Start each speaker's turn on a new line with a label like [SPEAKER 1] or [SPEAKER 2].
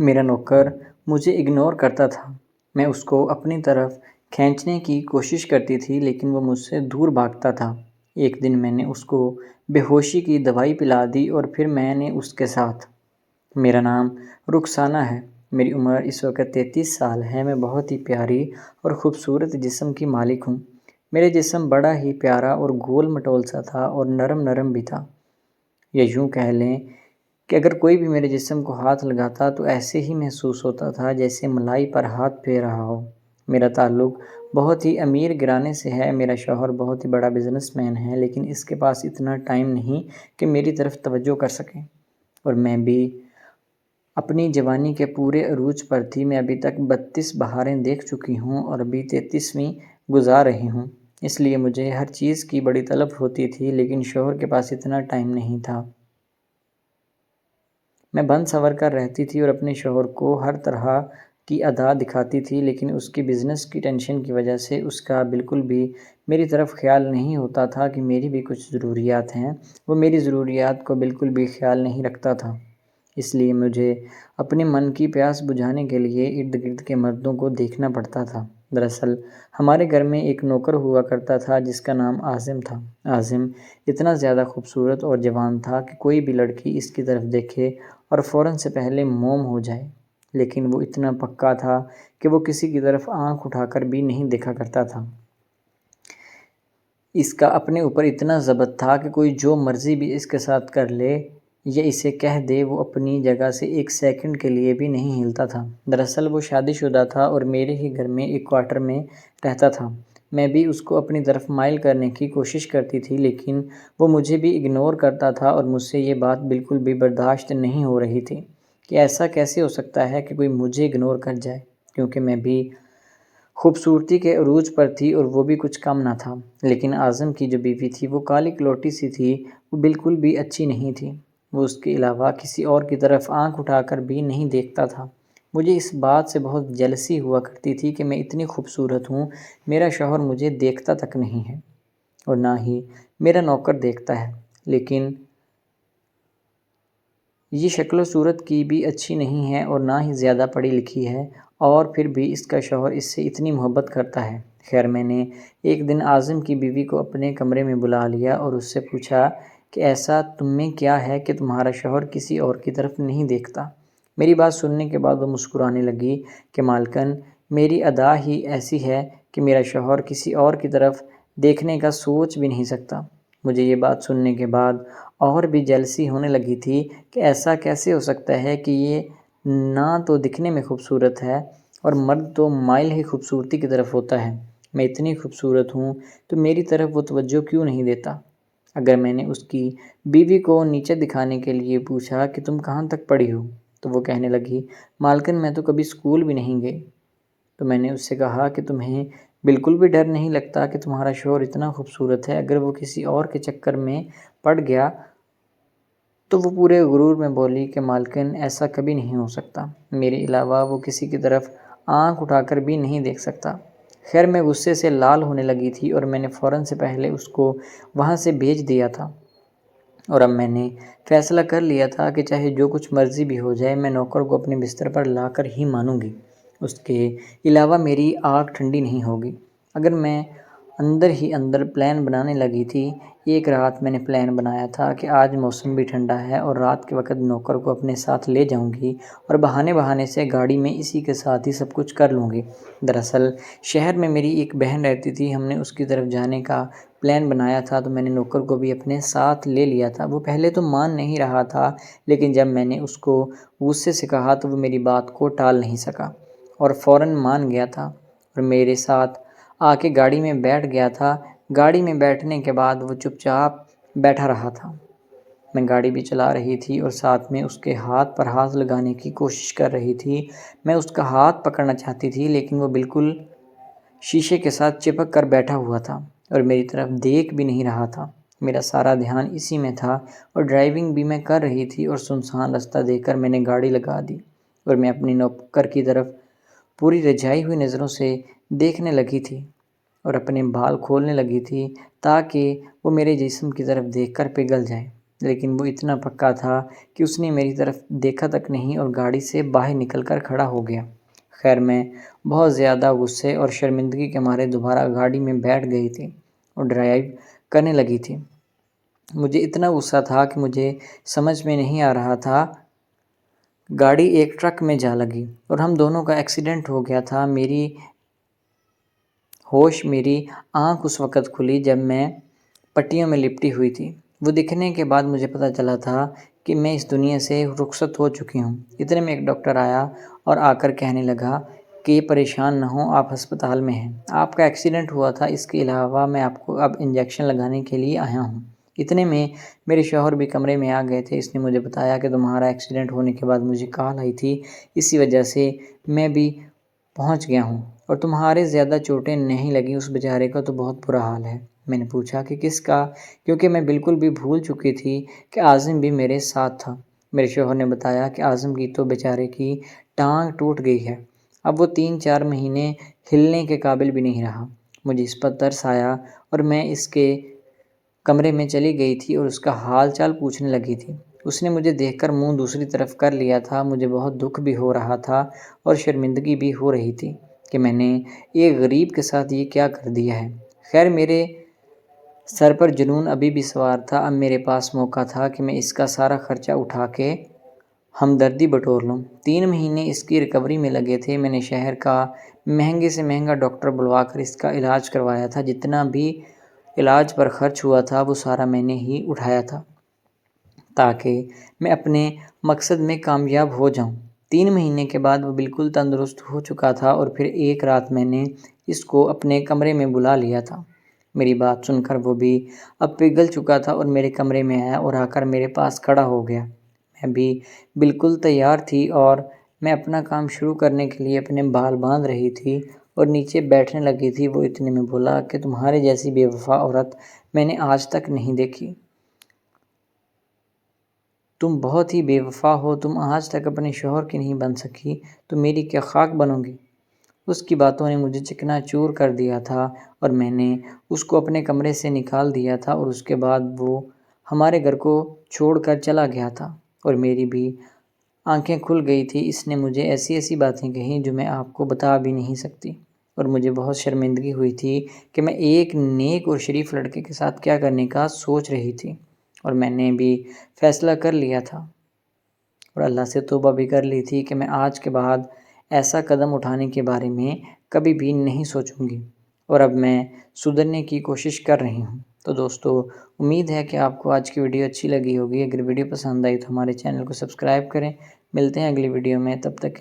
[SPEAKER 1] میرا نوکر مجھے اگنور کرتا تھا۔ میں اس کو اپنی طرف کھینچنے کی کوشش کرتی تھی لیکن وہ مجھ سے دور بھاگتا تھا۔ ایک دن میں نے اس کو بے ہوشی کی دوائی پلا دی اور پھر میں نے اس کے ساتھ۔ میرا نام رخسانہ ہے۔ میری عمر اس وقت 33 سال ہے۔ میں بہت ہی پیاری اور خوبصورت جسم کی مالک ہوں۔ میرا جسم بڑا ہی پیارا اور گول مٹول سا تھا اور نرم نرم بھی تھا۔ یا یوں کہہ لیں کہ اگر کوئی بھی میرے جسم کو ہاتھ لگاتا تو ایسے ہی محسوس ہوتا تھا جیسے ملائی پر ہاتھ پھیر رہا ہو۔ میرا تعلق بہت ہی امیر گھرانے سے ہے۔ میرا شوہر بہت ہی بڑا بزنس مین ہے لیکن اس کے پاس اتنا ٹائم نہیں کہ میری طرف توجہ کر سکے، اور میں بھی اپنی جوانی کے پورے عروج پر تھی۔ میں ابھی تک 32 بہاریں دیکھ چکی ہوں اور ابھی 33ویں گزار رہی ہوں۔ اس لیے مجھے ہر چیز کی بڑی طلب ہوتی تھی لیکن شوہر کے پاس اتنا ٹائم نہیں تھا۔ میں بن سنور کر رہتی تھی اور اپنے شوہر کو ہر طرح کی ادا دکھاتی تھی لیکن اس کی بزنس کی ٹینشن کی وجہ سے اس کا بالکل بھی میری طرف خیال نہیں ہوتا تھا کہ میری بھی کچھ ضروریات ہیں۔ وہ میری ضروریات کو بالکل بھی خیال نہیں رکھتا تھا۔ اس لیے مجھے اپنے من کی پیاس بجھانے کے لیے ارد گرد کے مردوں کو دیکھنا پڑتا تھا۔ دراصل ہمارے گھر میں ایک نوکر ہوا کرتا تھا جس کا نام عاظم تھا۔ عاظم اتنا زیادہ خوبصورت اور جوان تھا کہ کوئی بھی لڑکی اس کی طرف دیکھے اور فوراً سے پہلے موم ہو جائے، لیکن وہ اتنا پکا تھا کہ وہ کسی کی طرف آنکھ اٹھا کر بھی نہیں دیکھا کرتا تھا۔ اس کا اپنے اوپر اتنا ضبط تھا کہ کوئی جو مرضی بھی اس کے ساتھ کر لے یا اسے کہہ دے وہ اپنی جگہ سے ایک سیکنڈ کے لیے بھی نہیں ہلتا تھا۔ دراصل وہ شادی شدہ تھا اور میرے ہی گھر میں ایک کوارٹر میں رہتا تھا۔ میں بھی اس کو اپنی طرف مائل کرنے کی کوشش کرتی تھی لیکن وہ مجھے بھی اگنور کرتا تھا اور مجھ سے یہ بات بالکل بھی برداشت نہیں ہو رہی تھی کہ ایسا کیسے ہو سکتا ہے کہ کوئی مجھے اگنور کر جائے، کیونکہ میں بھی خوبصورتی کے عروج پر تھی اور وہ بھی کچھ کم نہ تھا۔ لیکن اعظم کی جو بیوی تھی وہ کالی کلوٹی سی تھی، وہ بالکل بھی اچھی نہیں تھی۔ وہ اس کے علاوہ کسی اور کی طرف آنکھ اٹھا کر بھی نہیں دیکھتا تھا۔ مجھے اس بات سے بہت جیلسی ہوا کرتی تھی کہ میں اتنی خوبصورت ہوں، میرا شوہر مجھے دیکھتا تک نہیں ہے اور نہ ہی میرا نوکر دیکھتا ہے، لیکن یہ شکل و صورت کی بھی اچھی نہیں ہے اور نہ ہی زیادہ پڑھی لکھی ہے، اور پھر بھی اس کا شوہر اس سے اتنی محبت کرتا ہے۔ خیر میں نے ایک دن اعظم کی بیوی کو اپنے کمرے میں بلا لیا اور اس سے پوچھا کہ ایسا تم میں کیا ہے کہ تمہارا شوہر کسی اور کی طرف نہیں دیکھتا؟ میری بات سننے کے بعد وہ مسکرانے لگی کہ مالکن، میری ادا ہی ایسی ہے کہ میرا شوہر کسی اور کی طرف دیکھنے کا سوچ بھی نہیں سکتا۔ مجھے یہ بات سننے کے بعد اور بھی جیلسی ہونے لگی تھی کہ ایسا کیسے ہو سکتا ہے کہ یہ نہ تو دکھنے میں خوبصورت ہے اور مرد تو مائل ہی خوبصورتی کی طرف ہوتا ہے۔ میں اتنی خوبصورت ہوں تو میری طرف وہ توجہ کیوں نہیں دیتا؟ اگر میں نے اس کی بیوی کو نیچے دکھانے کے لیے پوچھا کہ تم کہاں تک پڑھی ہو تو وہ کہنے لگی، مالکن میں تو کبھی اسکول بھی نہیں گئی۔ تو میں نے اس سے کہا کہ تمہیں بالکل بھی ڈر نہیں لگتا کہ تمہارا شوہر اتنا خوبصورت ہے، اگر وہ کسی اور کے چکر میں پڑ گیا؟ تو وہ پورے غرور میں بولی کہ مالکن ایسا کبھی نہیں ہو سکتا، میرے علاوہ وہ کسی کی طرف آنکھ اٹھا کر بھی نہیں دیکھ سکتا۔ خیر میں غصے سے لال ہونے لگی تھی اور میں نے فوراً سے پہلے اس کو وہاں سے بھیج دیا تھا، اور اب میں نے فیصلہ کر لیا تھا کہ چاہے جو کچھ مرضی بھی ہو جائے میں نوکر کو اپنے بستر پر لا کر ہی مانوں گی، اس کے علاوہ میری آگ ٹھنڈی نہیں ہوگی۔ اگر میں اندر ہی اندر پلان بنانے لگی تھی۔ ایک رات میں نے پلان بنایا تھا کہ آج موسم بھی ٹھنڈا ہے اور رات کے وقت نوکر کو اپنے ساتھ لے جاؤں گی اور بہانے بہانے سے گاڑی میں اسی کے ساتھ ہی سب کچھ کر لوں گی۔ دراصل شہر میں میری ایک بہن رہتی تھی، ہم نے اس کی طرف جانے کا پلان بنایا تھا تو میں نے نوکر کو بھی اپنے ساتھ لے لیا تھا۔ وہ پہلے تو مان نہیں رہا تھا لیکن جب میں نے اس کو غصے سے کہا تو وہ میری بات کو ٹال نہیں سکا اور فوراً مان گیا تھا اور میرے ساتھ آ کے گاڑی میں بیٹھ گیا تھا۔ گاڑی میں بیٹھنے کے بعد وہ چپ چاپ بیٹھا رہا تھا۔ میں گاڑی بھی چلا رہی تھی اور ساتھ میں اس کے ہاتھ پر ہاتھ لگانے کی کوشش کر رہی تھی۔ میں اس کا ہاتھ پکڑنا چاہتی تھی لیکن وہ بالکل شیشے کے ساتھ چپک کر بیٹھا ہوا تھا اور میری طرف دیکھ بھی نہیں رہا تھا۔ میرا سارا دھیان اسی میں تھا اور ڈرائیونگ بھی میں کر رہی تھی اور سنسان راستہ دیکھ کر میں نے گاڑی لگا دی اور میں اپنی نوکر کی طرف پوری رجھائی ہوئی نظروں سے دیکھنے لگی تھی اور اپنے بال کھولنے لگی تھی تاکہ وہ میرے جسم کی طرف دیکھ کر پگھل جائے۔ لیکن وہ اتنا پکا تھا کہ اس نے میری طرف دیکھا تک نہیں اور گاڑی سے باہر نکل کر کھڑا ہو گیا۔ خیر میں بہت زیادہ غصے اور شرمندگی کے مارے دوبارہ گاڑی میں بیٹھ گئی تھی اور ڈرائیو کرنے لگی تھی۔ مجھے اتنا غصہ تھا کہ مجھے سمجھ میں نہیں آ رہا تھا۔ گاڑی ایک ٹرک میں جا لگی اور ہم دونوں کا ایکسیڈنٹ ہو گیا تھا۔ میری آنکھ اس وقت کھلی جب میں پٹیوں میں لپٹی ہوئی تھی۔ وہ دکھنے کے بعد مجھے پتہ چلا تھا کہ میں اس دنیا سے رخصت ہو چکی ہوں۔ اتنے میں ایک ڈاکٹر آیا اور آ کر کہنے لگا کہ پریشان نہ ہوں، آپ ہسپتال میں ہیں، آپ کا ایکسیڈنٹ ہوا تھا، اس کے علاوہ میں آپ کو اب انجیکشن لگانے کے لیے آیا ہوں۔ اتنے میں میرے شوہر بھی کمرے میں آ گئے تھے۔ اس نے مجھے بتایا کہ تمہارا ایکسیڈنٹ ہونے کے بعد مجھے کال آئی تھی، اسی وجہ سے میں بھی پہنچ گیا ہوں، اور تمہارے زیادہ چوٹیں نہیں لگیں، اس بیچارے کا تو بہت برا حال ہے۔ میں نے پوچھا کہ کس کا، کیونکہ میں بالکل بھی بھول چکی تھی کہ عاظم بھی میرے ساتھ تھا۔ میرے شوہر نے بتایا کہ عاظم کی تو بیچارے کی ٹانگ ٹوٹ گئی ہے، اب وہ 3-4 مہینے ہلنے کے قابل بھی نہیں رہا۔ مجھے اس پر ترس آیا اور میں اس کے کمرے میں چلی گئی تھی اور اس کا حال چال پوچھنے لگی تھی۔ اس نے مجھے دیکھ کر منہ دوسری طرف کر لیا تھا۔ مجھے بہت دکھ بھی ہو رہا تھا اور شرمندگی بھی ہو رہی تھی کہ میں نے ایک غریب کے ساتھ یہ کیا کر دیا ہے۔ خیر میرے سر پر جنون ابھی بھی سوار تھا۔ اب میرے پاس موقع تھا کہ میں اس کا سارا خرچہ اٹھا کے ہمدردی بٹور لوں۔ 3 مہینے اس کی ریکوری میں لگے تھے۔ میں نے شہر کا مہنگے سے مہنگا ڈاکٹر بلوا کر اس کا علاج کروایا تھا۔ جتنا بھی علاج پر خرچ ہوا تھا وہ سارا میں نے ہی اٹھایا تھا تاکہ میں اپنے مقصد میں کامیاب ہو جاؤں۔ 3 مہینے کے بعد وہ بالکل تندرست ہو چکا تھا اور پھر ایک رات میں نے اس کو اپنے کمرے میں بلا لیا تھا۔ میری بات سن کر وہ بھی اب پگھل چکا تھا اور میرے کمرے میں آیا اور آ کر میرے پاس کھڑا ہو گیا۔ میں بھی بالکل تیار تھی اور میں اپنا کام شروع کرنے کے لیے اپنے بال باندھ رہی تھی اور نیچے بیٹھنے لگی تھی۔ وہ اتنے میں بولا کہ تمہارے جیسی بے وفا عورت میں نے آج تک نہیں دیکھی، تم بہت ہی بے وفا ہو، تم آج تک اپنے شوہر کی نہیں بن سکی تو میری کیا خاک بنو گی۔ اس کی باتوں نے مجھے چکنا چور کر دیا تھا اور میں نے اس کو اپنے کمرے سے نکال دیا تھا اور اس کے بعد وہ ہمارے گھر کو چھوڑ کر چلا گیا تھا اور میری بھی آنکھیں کھل گئی تھی۔ اس نے مجھے ایسی ایسی باتیں کہیں جو میں آپ کو بتا بھی نہیں سکتی، اور مجھے بہت شرمندگی ہوئی تھی کہ میں ایک نیک اور شریف لڑکے کے ساتھ کیا کرنے کا سوچ رہی تھی، اور میں نے بھی فیصلہ کر لیا تھا اور اللہ سے توبہ بھی کر لی تھی کہ میں آج کے بعد ایسا قدم اٹھانے کے بارے میں کبھی بھی نہیں سوچوں گی، اور اب میں سدھرنے کی کوشش کر رہی ہوں۔ تو دوستو، امید ہے کہ آپ کو آج کی ویڈیو اچھی لگی ہوگی۔ اگر ویڈیو پسند آئی تو ہمارے چینل کو سبسکرائب کریں۔ ملتے ہیں اگلی ویڈیو میں، تب تک کے